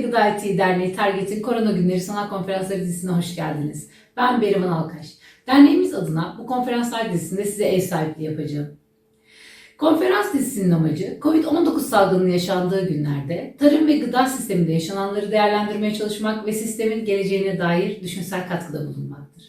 Gıda, Etiği, Derneği Target'in Korona Günleri Sanal Konferansları dizisine hoş geldiniz. Ben Berivan Alkaş. Derneğimiz adına bu konferanslar dizisinde size ev sahipliği yapacağım. Konferans dizisinin amacı, COVID-19 salgının yaşandığı günlerde tarım ve gıda sisteminde yaşananları değerlendirmeye çalışmak ve sistemin geleceğine dair düşünsel katkıda bulunmaktır.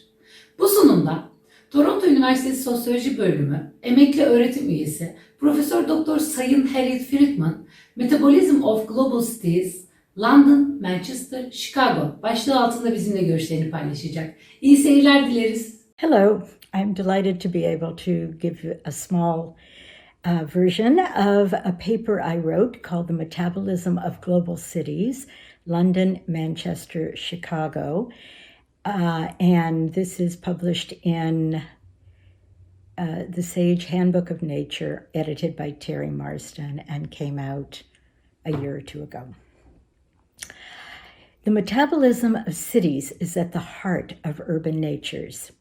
Bu sunumda Toronto Üniversitesi Sosyoloji Bölümü emekli öğretim üyesi Profesör Doktor Sayın Harriett Friedmann, Metabolism of Global Cities, London, Manchester, Chicago başlığı altında bizimle görüşlerini paylaşacak. İyi seyirler dileriz. Hello, I'm delighted to be able to give a small version of a paper I wrote called The Metabolism of Global Cities, London, Manchester, Chicago. And this is published in the Sage Handbook of Nature, edited by Terry Marston, and came out a year or two ago. The metabolism of cities is at the heart of urban natures.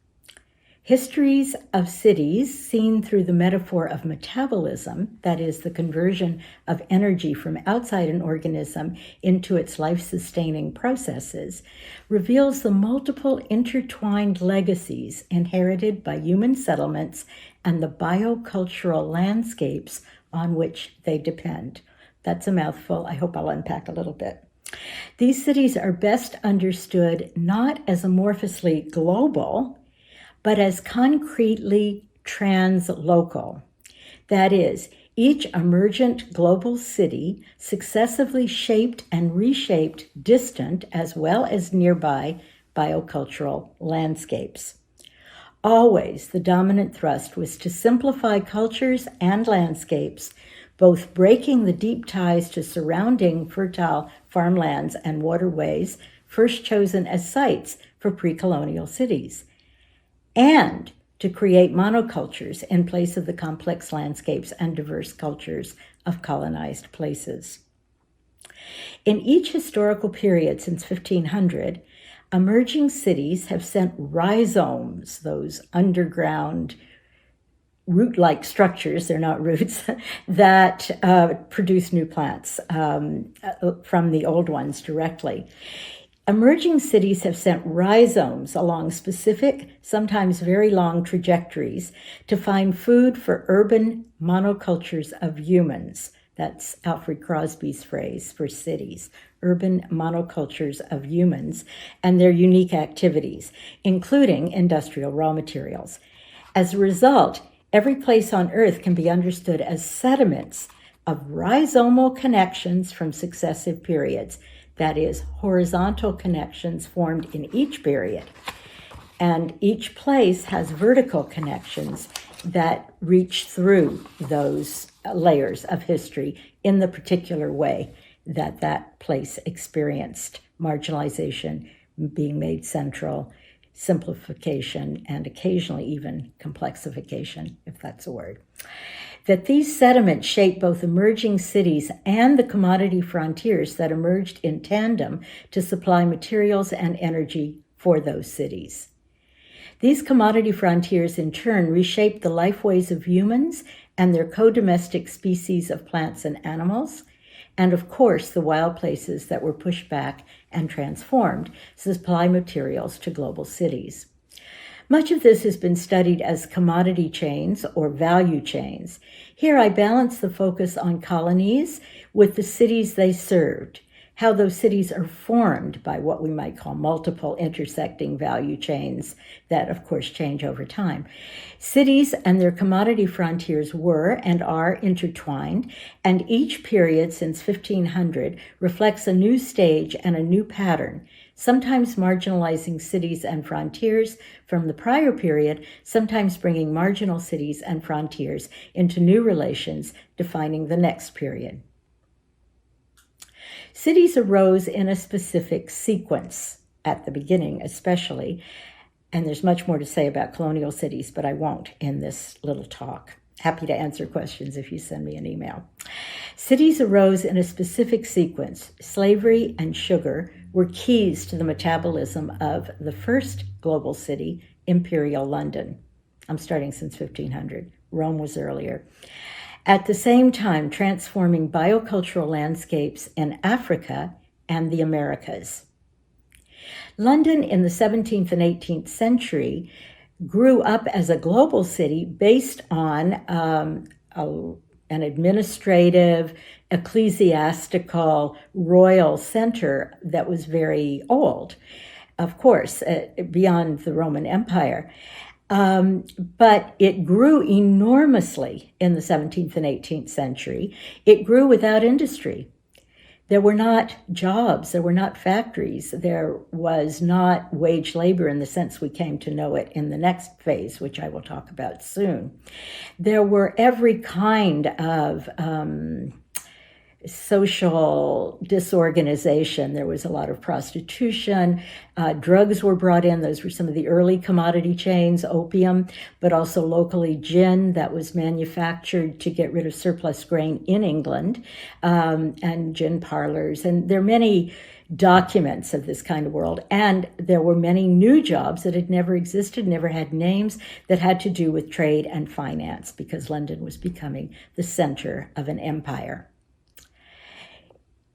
Histories of cities seen through the metaphor of metabolism, that is, the conversion of energy from outside an organism into its life-sustaining processes, reveals the multiple intertwined legacies inherited by human settlements and the biocultural landscapes on which they depend. That's a mouthful. I hope I'll unpack a little bit. These cities are best understood not as amorphously global, but as concretely translocal. That is, each emergent global city successively shaped and reshaped distant as well as nearby biocultural landscapes. Always the dominant thrust was to simplify cultures and landscapes, both breaking the deep ties to surrounding fertile farmlands and waterways first chosen as sites for pre-colonial cities, and to create monocultures in place of the complex landscapes and diverse cultures of colonized places. In each historical period since 1500, emerging cities have sent rhizomes, those underground root-like structures, they're not roots, that produce new plants from the old ones directly. Emerging cities have sent rhizomes along specific, sometimes very long trajectories to find food for urban monocultures of humans. That's Alfred Crosby's phrase for cities, urban monocultures of humans and their unique activities, including industrial raw materials. As a result, every place on Earth can be understood as sediments of rhizomal connections from successive periods. That is, horizontal connections formed in each period. And each place has vertical connections that reach through those layers of history in the particular way that that place experienced marginalization, being made central, simplification, and occasionally even complexification, if that's a word. That these sediments shape both emerging cities and the commodity frontiers that emerged in tandem to supply materials and energy for those cities. These commodity frontiers in turn reshaped the lifeways of humans and their co-domestic species of plants and animals, and of course the wild places that were pushed back and transformed to supply materials to global cities. Much of this has been studied as commodity chains or value chains. Here I balance the focus on colonies with the cities they served, how those cities are formed by what we might call multiple intersecting value chains that, of course, change over time. Cities and their commodity frontiers were and are intertwined, and each period since 1500 reflects a new stage and a new pattern, sometimes marginalizing cities and frontiers from the prior period, sometimes bringing marginal cities and frontiers into new relations, defining the next period. Cities arose in a specific sequence, at the beginning especially, and there's much more to say about colonial cities, but I won't in this little talk. Happy to answer questions if you send me an email. Cities arose in a specific sequence. Slavery and sugar were keys to the metabolism of the first global city, Imperial London. I'm starting since 1500. Rome was earlier. At the same time, transforming biocultural landscapes in Africa and the Americas. London in the 17th and 18th century grew up as a global city based on an administrative, ecclesiastical, royal center that was very old, of course, beyond the Roman Empire. But it grew enormously in the 17th and 18th century. It grew without industry. There were not jobs, there were not factories, there was not wage labor in the sense we came to know it in the next phase, which I will talk about soon. There were every kind of social disorganization. There was a lot of prostitution. Drugs were brought in. Those were some of the early commodity chains, opium, but also locally gin that was manufactured to get rid of surplus grain in England, and gin parlors. And there are many documents of this kind of world. And there were many new jobs that had never existed, never had names, that had to do with trade and finance, because London was becoming the center of an empire.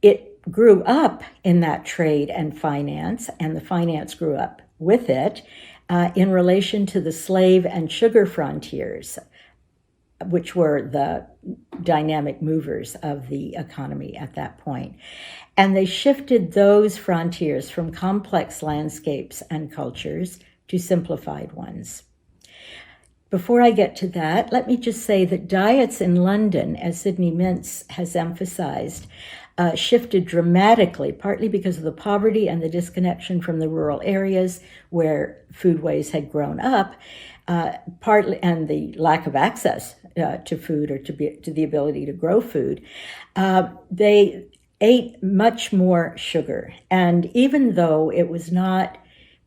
It grew up in that trade and finance, and the finance grew up with it in relation to the slave and sugar frontiers, which were the dynamic movers of the economy at that point. And they shifted those frontiers from complex landscapes and cultures to simplified ones. Before I get to that, let me just say that diets in London, as Sidney Mintz has emphasized, shifted dramatically, partly because of the poverty and the disconnection from the rural areas where foodways had grown up, partly, and the lack of access to food or to the ability to grow food. They ate much more sugar. And even though it was not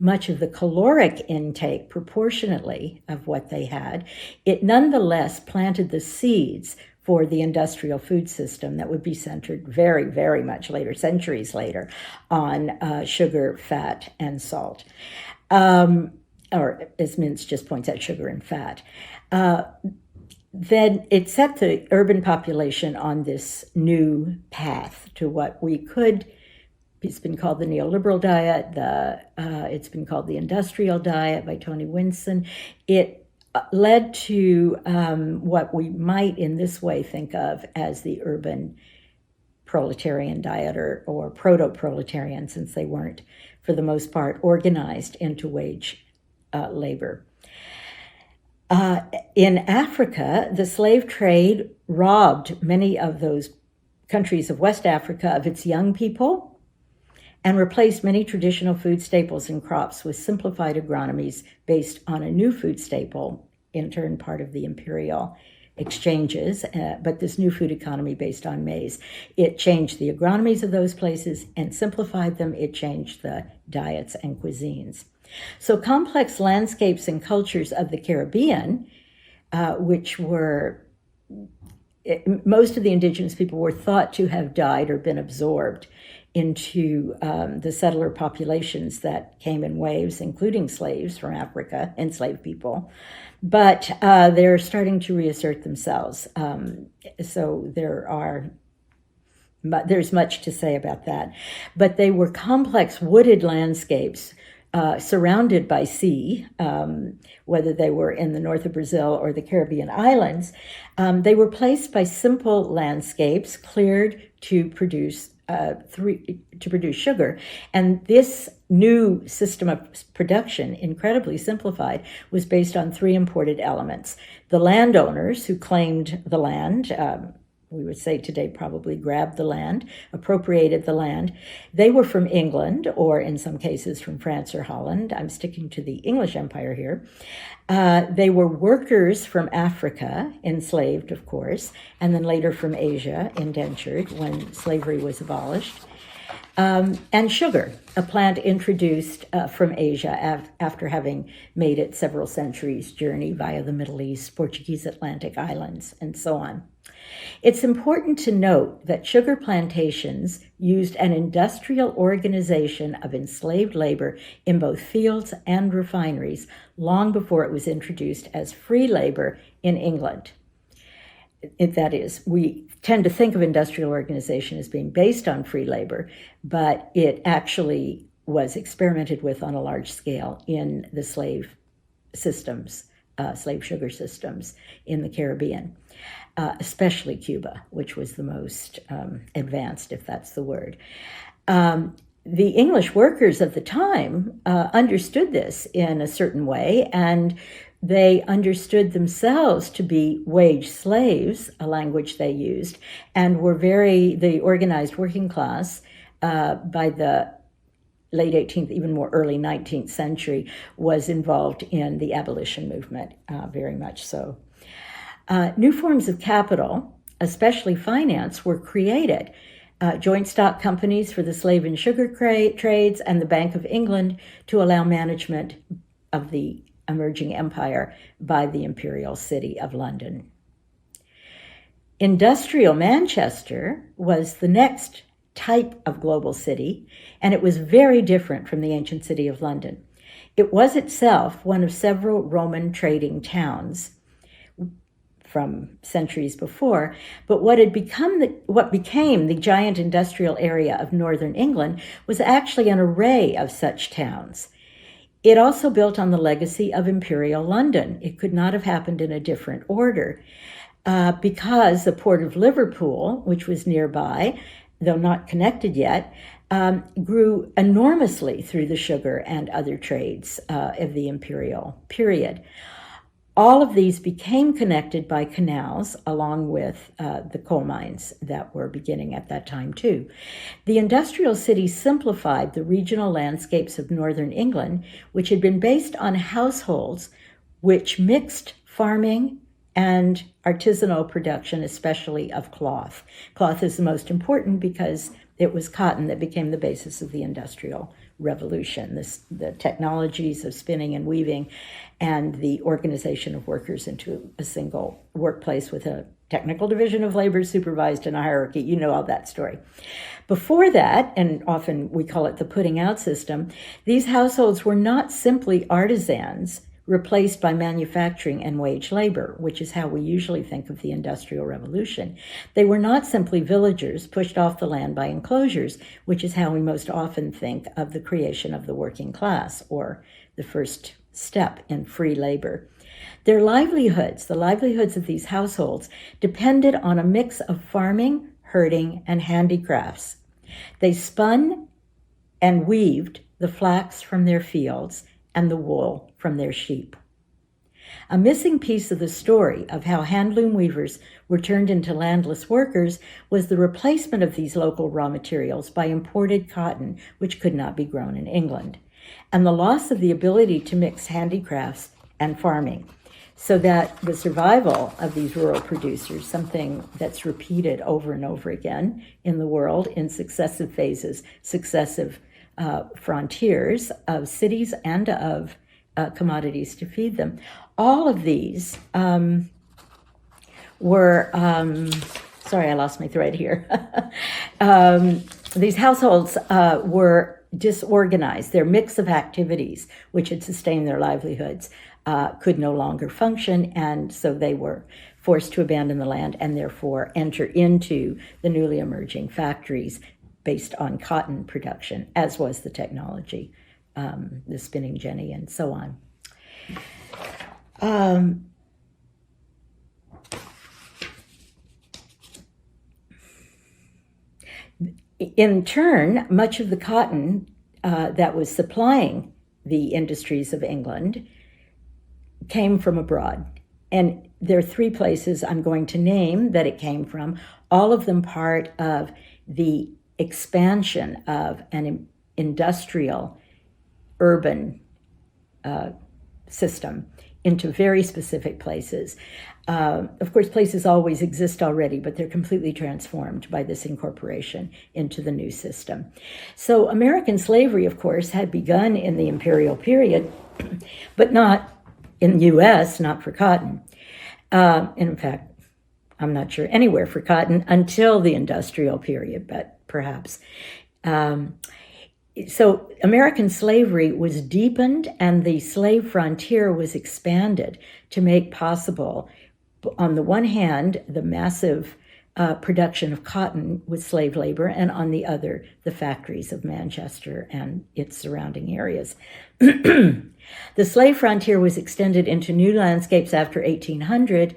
much of the caloric intake proportionately of what they had, it nonetheless planted the seeds for the industrial food system that would be centered very, very much later, centuries later, on sugar, fat, and salt. Or as Mintz just points out, sugar and fat. Then it set the urban population on this new path to what we could, it's been called the neoliberal diet, it's been called the industrial diet by Tony Winson. It led to what we might in this way think of as the urban proletarian diet, or proto-proletarian, since they weren't, for the most part, organized into wage labor. In Africa, the slave trade robbed many of those countries of West Africa of its young people and replaced many traditional food staples and crops with simplified agronomies based on a new food staple, in turn part of the imperial exchanges, but this new food economy based on maize. It changed the agronomies of those places and simplified them. It changed the diets and cuisines. So complex landscapes and cultures of the Caribbean, which were, most of the indigenous people were thought to have died or been absorbed into the settler populations that came in waves, including slaves from Africa, enslaved people. But they're starting to reassert themselves. So there's much to say about that. But they were complex wooded landscapes surrounded by sea, whether they were in the north of Brazil or the Caribbean islands. They were placed by simple landscapes cleared to produce sugar. And this new system of production, incredibly simplified, was based on three imported elements. The landowners who claimed the land, we would say today probably grabbed the land, appropriated the land. They were from England, or in some cases from France or Holland. I'm sticking to the English Empire here. They were workers from Africa, enslaved, of course, and then later from Asia, indentured when slavery was abolished. And sugar, a plant introduced from Asia after having made its several centuries journey via the Middle East, Portuguese Atlantic islands, and so on. It's important to note that sugar plantations used an industrial organization of enslaved labor in both fields and refineries long before it was introduced as free labor in England. That is, we tend to think of industrial organization as being based on free labor, but it actually was experimented with on a large scale in the slave systems, slave sugar systems in the Caribbean, especially Cuba, which was the most advanced, if that's the word. The English workers of the time understood this in a certain way, and they understood themselves to be wage slaves, a language they used, and were the organized working class by the late 18th, even more early 19th century, was involved in the abolition movement, very much so. New forms of capital, especially finance, were created. Joint stock companies for the slave and sugar trades and the Bank of England to allow management of the emerging empire by the imperial city of London. Industrial Manchester was the next type of global city, and it was very different from the ancient city of London. It was itself one of several Roman trading towns from centuries before, but what became the giant industrial area of northern England was actually an array of such towns. It also built on the legacy of imperial London. It could not have happened in a different order because the port of Liverpool, which was nearby, though not connected yet, grew enormously through the sugar and other trades of the imperial period. All of these became connected by canals along with the coal mines that were beginning at that time too. The industrial city simplified the regional landscapes of northern England, which had been based on households which mixed farming and artisanal production, especially of cloth. Cloth is the most important because it was cotton that became the basis of the Industrial Revolution, the technologies of spinning and weaving and the organization of workers into a single workplace with a technical division of labor supervised in a hierarchy. You know all that story. Before that, and often we call it the putting out system, these households were not simply artisans replaced by manufacturing and wage labor, which is how we usually think of the Industrial Revolution. They were not simply villagers pushed off the land by enclosures, which is how we most often think of the creation of the working class, or the first step in free labor. Their livelihoods, the livelihoods of these households, depended on a mix of farming, herding, and handicrafts. They spun and weaved the flax from their fields and the wool from their sheep. A missing piece of the story of how handloom weavers were turned into landless workers was the replacement of these local raw materials by imported cotton, which could not be grown in England, and the loss of the ability to mix handicrafts and farming, so that the survival of these rural producers, something that's repeated over and over again in the world in successive phases, successive frontiers of cities and of commodities to feed them. All of these were, sorry, I lost my thread here. These households were disorganized. Their mix of activities, which had sustained their livelihoods, could no longer function, and so they were forced to abandon the land and therefore enter into the newly emerging factories based on cotton production, as was the technology, the spinning jenny and so on. In turn, much of the cotton that was supplying the industries of England came from abroad. And there are three places I'm going to name that it came from, all of them part of the expansion of an industrial urban system into very specific places. Of course, places always exist already, but they're completely transformed by this incorporation into the new system. So American slavery, of course, had begun in the imperial period, but not in the U.S., not for cotton. In fact, I'm not sure anywhere for cotton until the industrial period, but perhaps. So American slavery was deepened and the slave frontier was expanded to make possible, on the one hand, the massive production of cotton with slave labor, and on the other, the factories of Manchester and its surrounding areas. The slave frontier was extended into new landscapes after 1800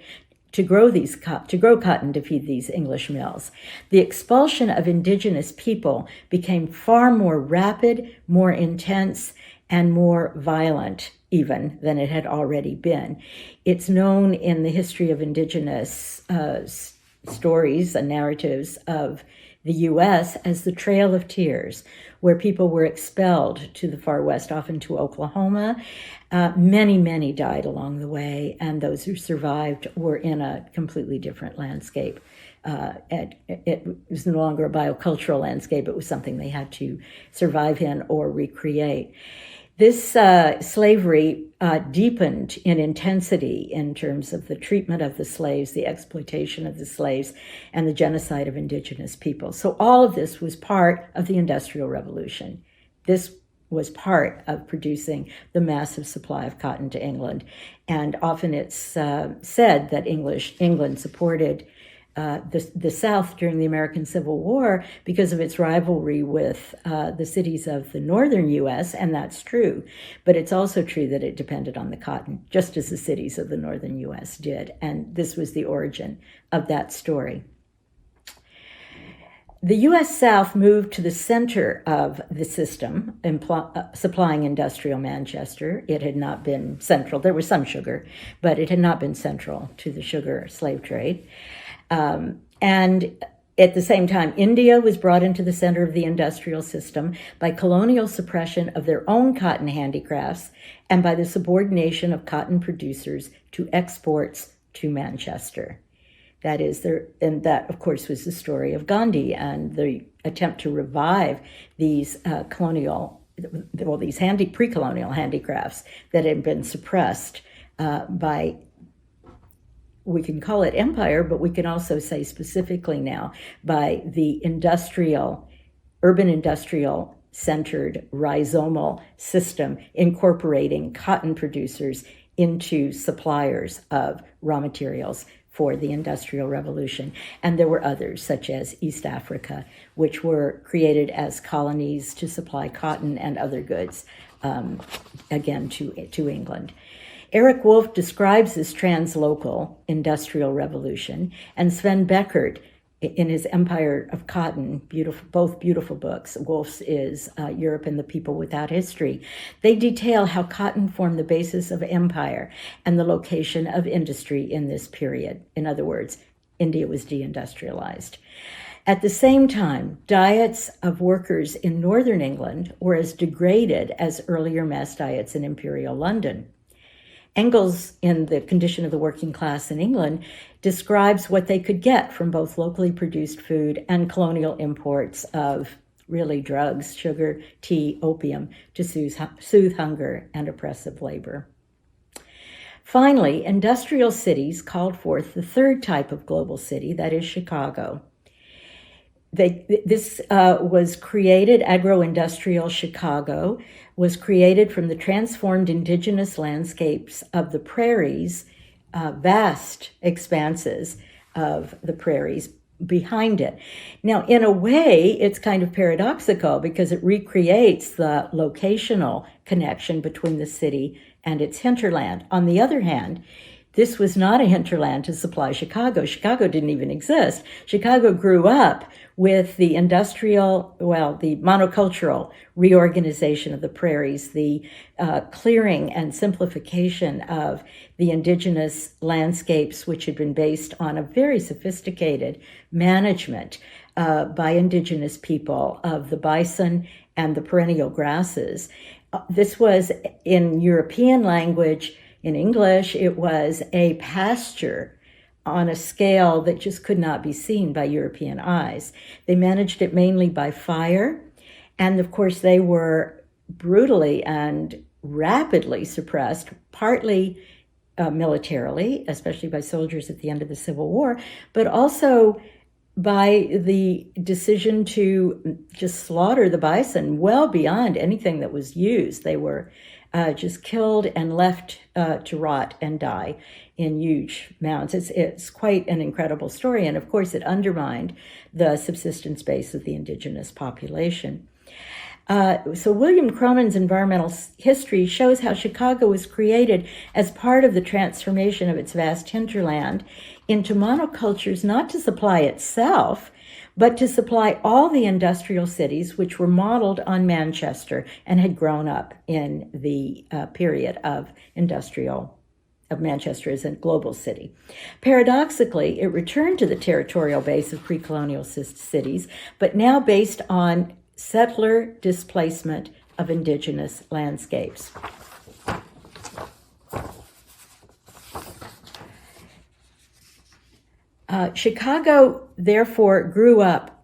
to grow cotton to feed these English mills. The expulsion of indigenous people became far more rapid, more intense, and more violent even than it had already been. It's known in the history of indigenous stories and narratives of the U.S. as the Trail of Tears, where people were expelled to the far west, often to Oklahoma. Many died along the way, and those who survived were in a completely different landscape. It was no longer a biocultural landscape. It was something they had to survive in or recreate. This slavery deepened in intensity in terms of the treatment of the slaves, the exploitation of the slaves, and the genocide of indigenous people. So all of this was part of the Industrial Revolution. This was part of producing the massive supply of cotton to England. And often it's said that England supported the South during the American Civil War because of its rivalry with the cities of the northern U.S., and that's true. But it's also true that it depended on the cotton, just as the cities of the northern U.S. did. And this was the origin of that story. The U.S. South moved to the center of the system, supplying industrial Manchester. It had not been central. There was some sugar, but it had not been central to the sugar slave trade. And at the same time, India was brought into the center of the industrial system by colonial suppression of their own cotton handicrafts and by the subordination of cotton producers to exports to Manchester. That is, and that, of course, was the story of Gandhi and the attempt to revive these pre-colonial handicrafts that had been suppressed by, we can call it empire, but we can also say specifically now by the urban industrial centered rhizomal system incorporating cotton producers into suppliers of raw materials for the Industrial Revolution. And there were others, such as East Africa, which were created as colonies to supply cotton and other goods, again, to England. Eric Wolf describes this translocal industrial revolution, and Sven Beckert, in his Empire of Cotton, both beautiful books, Wolf's is Europe and the People Without History. They detail how cotton formed the basis of empire and the location of industry in this period. In other words, India was deindustrialized. At the same time, diets of workers in northern England were as degraded as earlier mass diets in imperial London. Engels, in The Condition of the Working Class in England, describes what they could get from both locally produced food and colonial imports of really drugs, sugar, tea, opium, to soothe hunger and oppressive labor. Finally, industrial cities called forth the third type of global city, that is Chicago. This was created, agro-industrial Chicago was created from the transformed indigenous landscapes of the prairies, vast expanses of the prairies behind it. Now, in a way, it's kind of paradoxical because it recreates the locational connection between the city and its hinterland. On the other hand, this was not a hinterland to supply Chicago. Chicago didn't even exist. Chicago grew up with the the monocultural reorganization of the prairies, the clearing and simplification of the indigenous landscapes, which had been based on a very sophisticated management by indigenous people of the bison and the perennial grasses. This was, in European language, in English, it was a pasture on a scale that just could not be seen by European eyes. They managed it mainly by fire, and of course they were brutally and rapidly suppressed, partly militarily, especially by soldiers at the end of the Civil War, but also by the decision to just slaughter the bison well beyond anything that was used. They were just killed and left to rot and die in huge amounts. It's quite an incredible story, and of course it undermined the subsistence base of the indigenous population. So William Cronin's environmental history shows how Chicago was created as part of the transformation of its vast hinterland into monocultures, not to supply itself, but to supply all the industrial cities which were modeled on Manchester and had grown up in the period of Manchester as a global city. Paradoxically, it returned to the territorial base of pre-colonial cities, but now based on settler displacement of indigenous landscapes. Chicago, therefore, grew up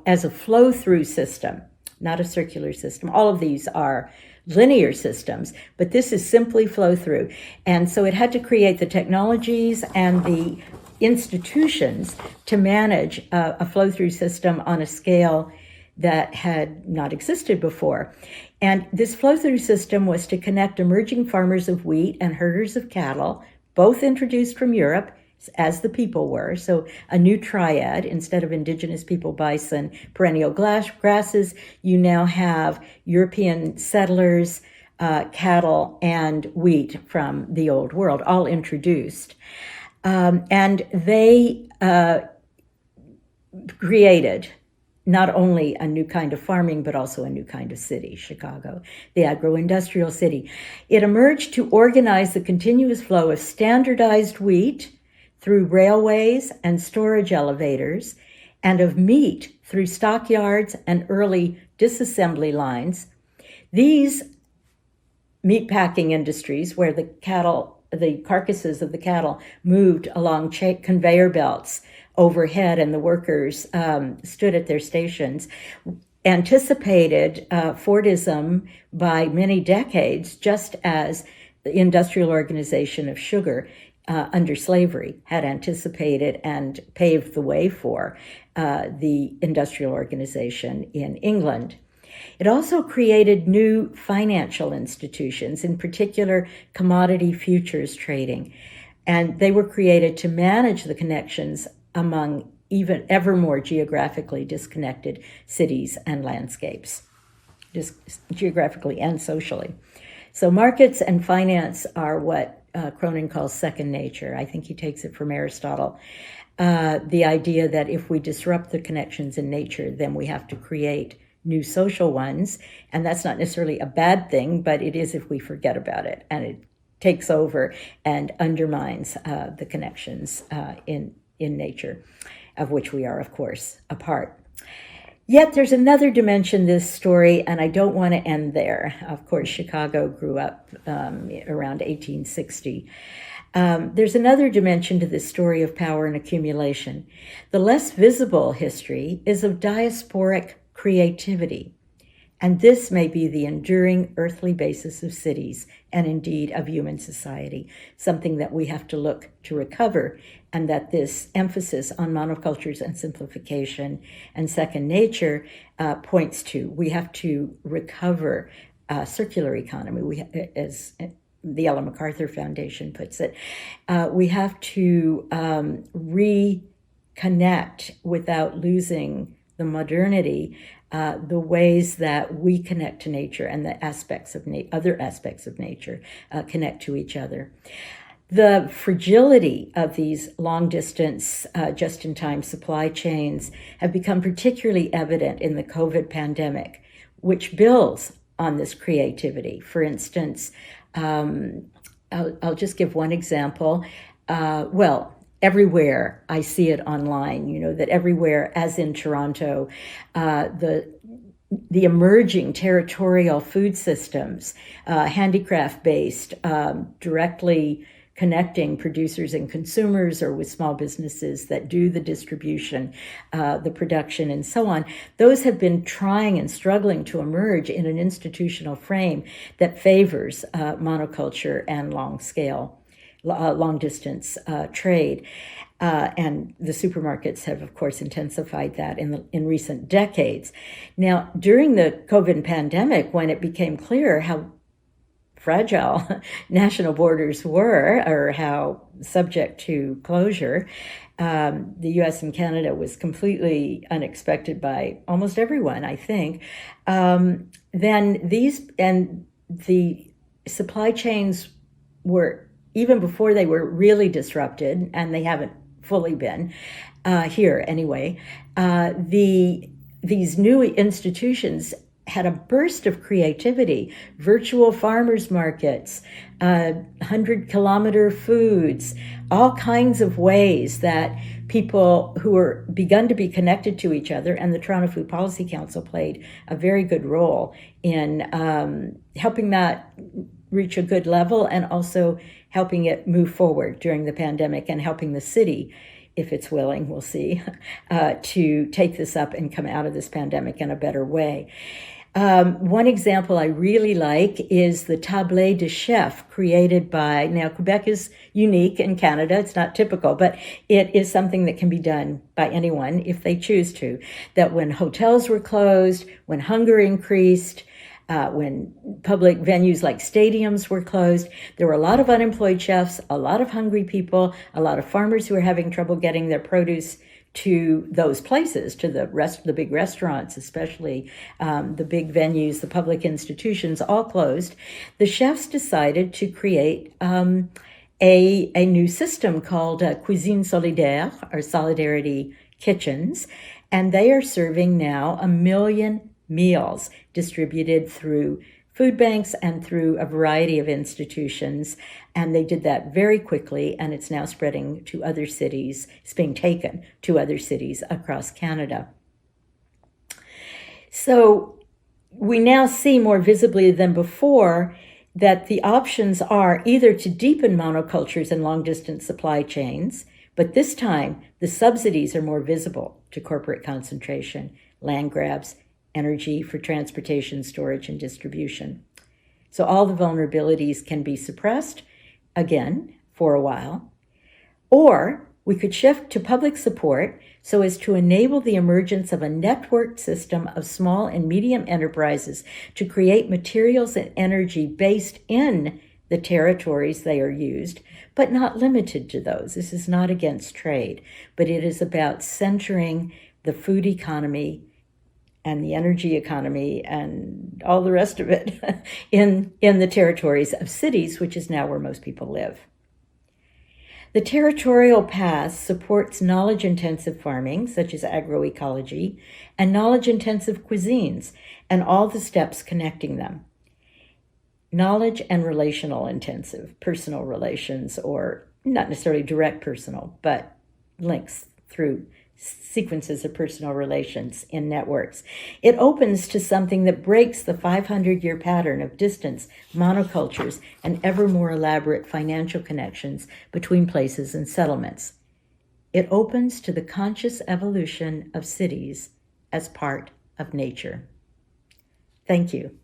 as a flow-through system, not a circular system. All of these are linear systems, but this is simply flow-through. And so it had to create the technologies and the institutions to manage a flow-through system on a scale that had not existed before. And this flow-through system was to connect emerging farmers of wheat and herders of cattle, both introduced from Europe, as the people were. So a new triad, instead of indigenous people, bison, perennial grasses, you now have European settlers, cattle, and wheat from the old world, all introduced. And they created not only a new kind of farming, but also a new kind of city, Chicago, the agro-industrial city. It emerged to organize the continuous flow of standardized wheat through railways and storage elevators, and of meat through stockyards and early disassembly lines. These meatpacking industries, where the carcasses of the cattle moved along conveyor belts overhead and the workers stood at their stations, anticipated Fordism by many decades, just as the industrial organization of sugar under slavery had anticipated and paved the way for the industrial organization in England. It also created new financial institutions, in particular commodity futures trading, and they were created to manage the connections among even ever more geographically disconnected cities and landscapes, geographically and socially. So markets and finance are what Cronin calls second nature. I think he takes it from Aristotle. The idea that if we disrupt the connections in nature, then we have to create new social ones. And that's not necessarily a bad thing, but it is if we forget about it and it takes over and undermines the connections in nature, of which we are, of course, a part. Yet there's another dimension to this story, and I don't want to end there. Of course, Chicago grew up around 1860. There's another dimension to this story of power and accumulation. The less visible history is of diasporic creativity, and this may be the enduring earthly basis of cities and indeed of human society, something that we have to look to recover, and that this emphasis on monocultures and simplification and second nature points to. We have to recover circular economy. As the Ellen MacArthur Foundation puts it, we have to reconnect without losing the modernity, the ways that we connect to nature and the aspects of other aspects of nature connect to each other. The fragility of these long-distance, just-in-time supply chains have become particularly evident in the COVID pandemic, which builds on this creativity. For instance, I'll just give one example. Everywhere I see it online, that everywhere, as in Toronto, the emerging territorial food systems, handicraft-based, directly connecting producers and consumers, or with small businesses that do the distribution, the production, and so on. Those have been trying and struggling to emerge in an institutional frame that favors monoculture and long-distance trade. And the supermarkets have, of course, intensified that in recent decades. Now, during the COVID pandemic, when it became clear how fragile national borders were, or how subject to closure. The US and Canada was completely unexpected by almost everyone, I think. Then the supply chains were, even before they were really disrupted, and they haven't fully been, here anyway, these new institutions had a burst of creativity, virtual farmers markets, 100-kilometer foods, all kinds of ways that people who were begun to be connected to each other, and the Toronto Food Policy Council played a very good role in helping that reach a good level, and also helping it move forward during the pandemic, and helping the city, if it's willing, we'll see, to take this up and come out of this pandemic in a better way. One example I really like is the table de chef created by, now Quebec is unique in Canada, it's not typical, but it is something that can be done by anyone if they choose to. That when hotels were closed, when hunger increased, when public venues like stadiums were closed, there were a lot of unemployed chefs, a lot of hungry people, a lot of farmers who were having trouble getting their produce to those places, to the big restaurants, especially the big venues, the public institutions, all closed. The chefs decided to create a new system called Cuisine Solidaire, or Solidarity Kitchens, and they are serving now 1 million meals distributed through food banks and through a variety of institutions. And they did that very quickly, and it's now spreading to other cities. It's being taken to other cities across Canada. So we now see more visibly than before that the options are either to deepen monocultures and long-distance supply chains, but this time the subsidies are more visible to corporate concentration, land grabs, energy for transportation, storage, and distribution. So all the vulnerabilities can be suppressed, again, for a while. Or we could shift to public support so as to enable the emergence of a networked system of small and medium enterprises to create materials and energy based in the territories they are used, but not limited to those. This is not against trade, but it is about centering the food economy and the energy economy and all the rest of it in the territories of cities, which is now where most people live. The territorial path supports knowledge-intensive farming, such as agroecology, and knowledge-intensive cuisines, and all the steps connecting them. Knowledge and relational intensive, personal relations, or not necessarily direct personal, but links through sequences of personal relations in networks. It opens to something that breaks the 500-year pattern of distance, monocultures, and ever more elaborate financial connections between places and settlements. It opens to the conscious evolution of cities as part of nature. Thank you.